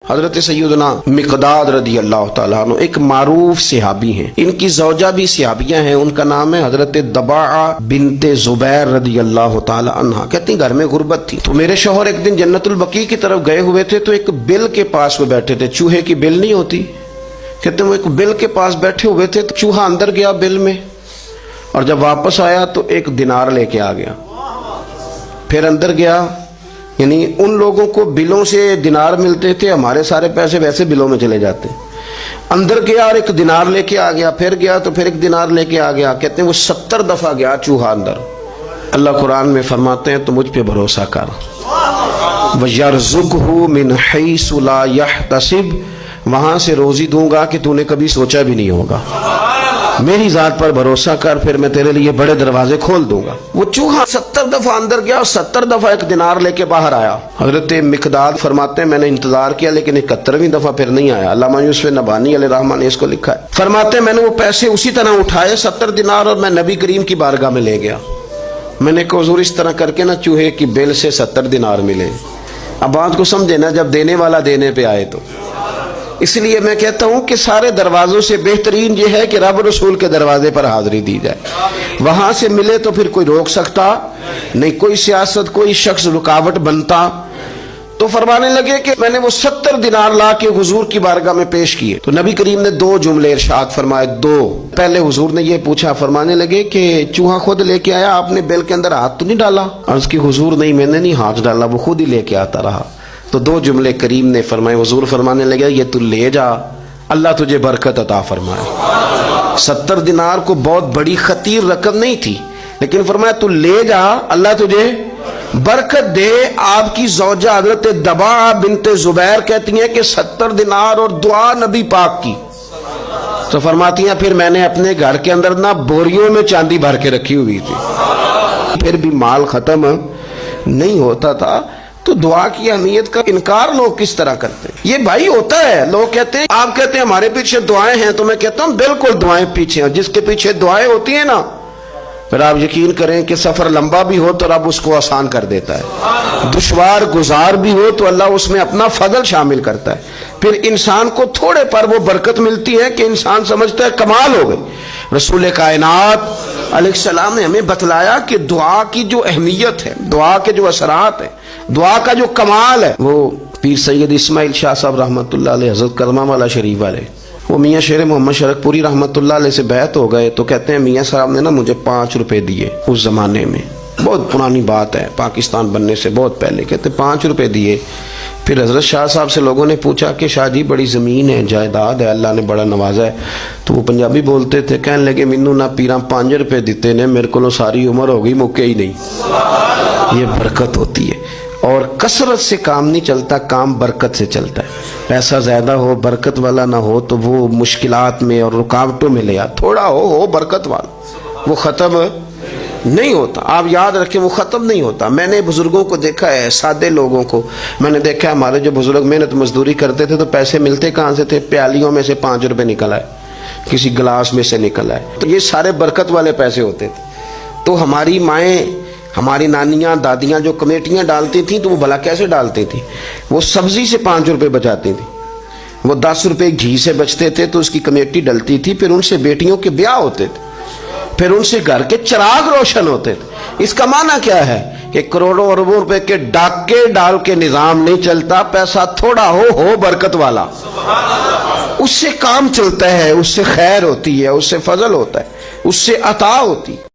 حضرت سیدنا مقداد رضی اللہ تعالیٰ عنہ ایک معروف صحابی ہیں، ان کی زوجہ بھی صحابیہ ہیں، ان کا نام ہے حضرت دباعہ بنت زبیر رضی اللہ تعالیٰ عنہ۔ کہتی ہیں گھر میں غربت تھی تو میرے شوہر ایک دن جنت البقیع کی طرف گئے ہوئے تھے تو ایک بل کے پاس وہ بیٹھے تھے، چوہے کی بل نہیں ہوتی، کہتے ہیں وہ ایک بل کے پاس بیٹھے ہوئے تھے تو چوہا اندر گیا بل میں، اور جب واپس آیا تو ایک دینار لے کے آ گیا، پھر اندر گیا، یعنی ان لوگوں کو بلوں سے دینار ملتے تھے، ہمارے سارے پیسے ویسے بلوں میں چلے جاتے، اندر گیا اور ایک دینار لے کے آ گیا، پھر گیا تو پھر ایک دینار لے کے آ گیا، کہتے ہیں وہ 70 دفعہ گیا چوہا اندر۔ اللہ قرآن میں فرماتے ہیں تو مجھ پہ بھروسہ کر، وَيَرْزُقْهُ مِنْ حَيْثُ لَا يَحْتَسِبُ، وہاں سے روزی دوں گا کہ تو نے کبھی سوچا بھی نہیں ہوگا، میری ذات پر بھروسہ کر، پھر میں تیرے لیے بڑے دروازے کھول دوں گا۔ وہ چوہا 70 دفعہ اندر گیا اور 70 دفعہ ایک دینار لے کے باہر آیا۔ حضرت مقداد فرماتے ہیں میں نے انتظار کیا لیکن 71ویں دفعہ پھر نہیں آیا۔ علامہ یوسف نبہانی علیہ رحمہ نے اس کو لکھا ہے، فرماتے ہیں میں نے وہ پیسے اسی طرح اٹھائے 70 دینار اور میں نبی کریم کی بارگاہ میں لے گیا، میں نے کہا حضور اس طرح کر کے نا چوہے کی بل سے 70 دینار ملے۔ اب بات کو سمجھے نا، جب دینے والا دینے پہ آئے تو اس لیے میں کہتا ہوں کہ سارے دروازوں سے بہترین یہ ہے کہ رب رسول کے دروازے پر حاضری دی جائے، وہاں سے ملے تو پھر کوئی روک سکتا نہیں، کوئی سیاست کوئی شخص رکاوٹ بنتا۔ تو فرمانے لگے کہ میں نے وہ 70 دینار لا کے حضور کی بارگاہ میں پیش کیے تو نبی کریم نے 2 جملے ارشاد فرمائے، 2۔ پہلے حضور نے یہ پوچھا، فرمانے لگے کہ چوہا خود لے کے آیا، آپ نے بل کے اندر ہاتھ تو نہیں ڈالا؟ عرض کی حضور نہیں، میں نے نہیں ہاتھ ڈالا، وہ خود ہی لے کے آتا رہا۔ تو 2 جملے کریم نے فرمائے، حضور فرمانے لگے یہ تو لے جا، اللہ تجھے برکت عطا فرمائے۔ 70 دینار کو بہت بڑی خطیر رقم نہیں تھی لیکن فرمایا تو لے جا، اللہ تجھے برکت دے۔ آپ کی زوجہ حضرت دباعہ بنت زبیر کہتی ہیں کہ 70 دینار اور دعا نبی پاک کی، تو فرماتی ہیں پھر میں نے اپنے گھر کے اندر نہ بوریوں میں چاندی بھر کے رکھی ہوئی تھی، پھر بھی مال ختم نہیں ہوتا تھا۔ تو دعا کی اہمیت کا انکار لوگ کس طرح کرتے ہیں؟ یہ بھائی ہوتا ہے، لوگ کہتے ہیں آپ کہتے ہیں ہمارے پیچھے دعائیں ہیں، تو میں کہتا ہوں بالکل دعائیں پیچھے ہیں، جس کے پیچھے دعائیں ہوتی ہیں نا، پھر آپ یقین کریں کہ سفر لمبا بھی ہو تو رب اس کو آسان کر دیتا ہے، دشوار گزار بھی ہو تو اللہ اس میں اپنا فضل شامل کرتا ہے، پھر انسان کو تھوڑے پر وہ برکت ملتی ہے کہ انسان سمجھتا ہے کمال ہو گئی۔ رسول کائنات علیہ السلام نے ہمیں بتلایا کہ دعا کی جو اہمیت ہے، دعا کے جو اثرات ہیں، دعا کا جو کمال ہے، وہ پیر سید اسماعیل شاہ صاحب رحمۃ اللہ علیہ، حضرت کرما والا شریف والے، وہ میاں شیر محمد شرک پوری رحمۃ اللہ علیہ سے بیعت ہو گئے تو کہتے ہیں میاں صاحب نے نا مجھے 5 روپے دیے، اس زمانے میں بہت پرانی بات ہے، پاکستان بننے سے بہت پہلے، کہتے 5 روپے دیے۔ پھر حضرت شاہ صاحب سے لوگوں نے پوچھا کہ شاہ جی بڑی زمین ہے، جائیداد ہے، اللہ نے بڑا نوازا ہے، تو وہ پنجابی بولتے تھے، کہنے لگے مینوں نہ پیراں 5 روپے دیتے نے، میرے کو ساری عمر ہو گئی مکے ہی نہیں۔ یہ برکت ہوتی ہے، اور کثرت سے کام نہیں چلتا، کام برکت سے چلتا ہے۔ پیسہ زیادہ ہو برکت والا نہ ہو تو وہ مشکلات میں اور رکاوٹوں میں لے آ، تھوڑا ہو برکت والا، وہ ختم نہیں ہوتا، آپ یاد رکھیں وہ ختم نہیں ہوتا۔ میں نے بزرگوں کو دیکھا ہے، سادے لوگوں کو میں نے دیکھا ہے، ہمارے جو بزرگ محنت مزدوری کرتے تھے تو پیسے ملتے کہاں سے تھے؟ پیالیوں میں سے 5 روپے نکل آئے، کسی گلاس میں سے نکل آئے، تو یہ سارے برکت والے پیسے ہوتے تھے۔ تو ہماری مائیں، ہماری نانیاں دادیاں جو کمیٹیاں ڈالتی تھیں تو وہ بھلا کیسے ڈالتی تھیں؟ وہ سبزی سے 5 روپے بچاتی تھیں، وہ 10 روپے گھی سے بچتے تھے تو اس کی کمیٹی ڈلتی تھی، پھر ان سے بیٹیوں کے بیاہ ہوتے تھے، پھر ان سے گھر کے چراغ روشن ہوتے تھے۔ اس کا معنی کیا ہے کہ کروڑوں اربوں روپے کے ڈاکے ڈال کے نظام نہیں چلتا، پیسہ تھوڑا ہو برکت والا، اس سے کام چلتا ہے، اس سے خیر ہوتی ہے، اس سے فضل ہوتا ہے، اس سے عطا ہوتی ہے۔